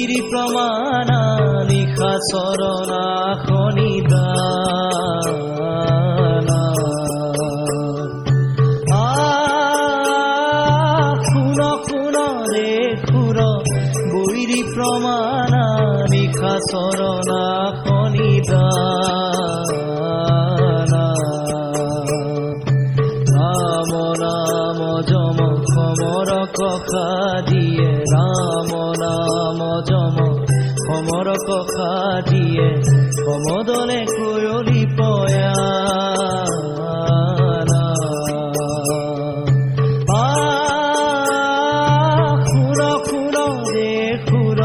বৈৰী প্ৰমাণা নিশা চৰণা খনিদানা শুন শুন ৰে খুৰ বৈৰী প্ৰমাণা নিশা চৰণা খনিদানা ৰাম নাম যম সমৰ কষা দিয়ে ৰাম নাম যম সমৰ কষা দিয়ে সমদলে কৈলি পয়ানা শুন শুন ৰে খুৰ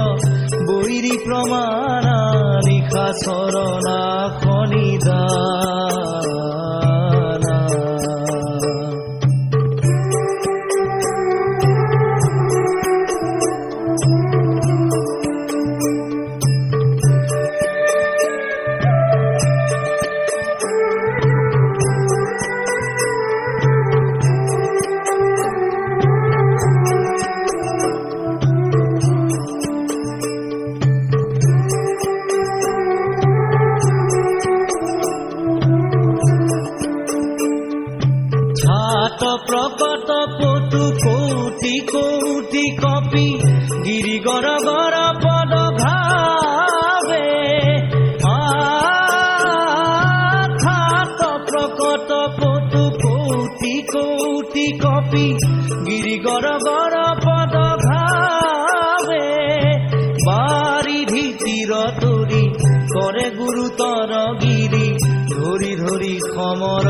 বৈৰী প্ৰমাণা নিশা চৰণা খনিদানা প্ৰকট পটু কৌটি কৌটি কপি গিৰি গৰ গৰ পদ ভাবে প্ৰকট পটু কৌটি কৌটি কপি গিৰি গৰ গৰ পদ ভাবে বাৰিধি তীৰ তৰি কৰে গুৰুতৰ গিৰি ধৰি ধৰি সমৰ